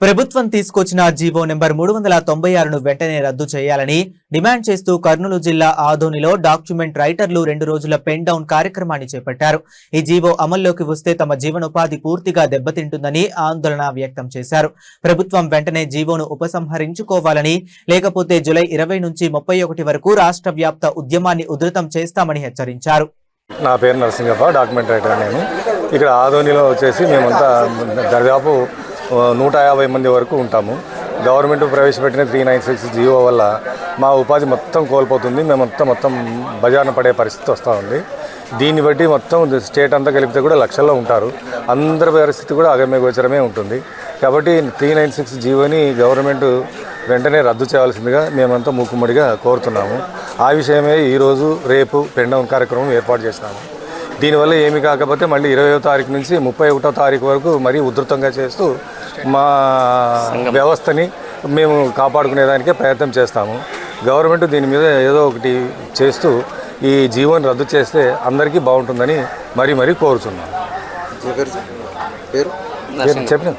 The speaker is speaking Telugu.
ప్రభుత్వం తీసుకొచ్చిన జీవో నెంబర్ 396ను వెంటనే రద్దు చేయాలని డిమాండ్ చేస్తూ కర్నూలు జిల్లా ఆదోనిలో డాక్యుమెంట్ రైటర్లు 2 రోజుల పెన్ డౌన్ కార్యక్రమాన్ని చేపట్టారు. ఈ జీవో అమల్లోకి వస్తే తమ జీవనోపాధి పూర్తిగా దెబ్బతింటుందని ఆందోళన వ్యక్తం చేశారు. ప్రభుత్వం వెంటనే జీవోను ఉపసంహరించుకోవాలని, లేకపోతే జూలై 20 నుంచి 31 వరకు రాష్ట్ర వ్యాప్త ఉద్యమాన్ని ఉధృతం చేస్తామని హెచ్చరించారు. నా పేరు నరసింగప్ప, డాక్యుమెంట్ రైటర్. నేను ఇక్కడ ఆదోనిలో వచ్చేసి మేమంతా దాదాపు 150 మంది వరకు ఉంటాము. గవర్నమెంట్ ప్రవేశపెట్టిన 396 జీవో వల్ల మా ఉపాధి మొత్తం కోల్పోతుంది. మేము మొత్తం బజార్న పడే పరిస్థితి వస్తూ ఉంది. దీన్ని బట్టి మొత్తం స్టేట్ అంతా కలిపితే కూడా లక్షల్లో ఉంటారు. అందరి పరిస్థితి కూడా అగమ్య గోచరమే ఉంటుంది. కాబట్టి 396 జీవోని గవర్నమెంట్ వెంటనే రద్దు చేయాల్సిందిగా మేమంతా మూకుమ్మడిగా కోరుతున్నాము. ఆ విషయమే ఈరోజు రేపు పెన్ డౌన్ కార్యక్రమం ఏర్పాటు చేసినాము. దీనివల్ల ఏమి కాకపోతే మళ్ళీ 20వ తారీఖు నుంచి 31వ తారీఖు వరకు మరీ ఉధృతంగా చేస్తూ మా వ్యవస్థని మేము కాపాడుకునేదానికే ప్రయత్నం చేస్తాము. గవర్నమెంట్ దీని మీద ఏదో ఒకటి చేస్తూ ఈ జీవోని రద్దు చేస్తే అందరికీ బాగుంటుందని మరీ కోరుచున్నాము. పేరు చెప్పిన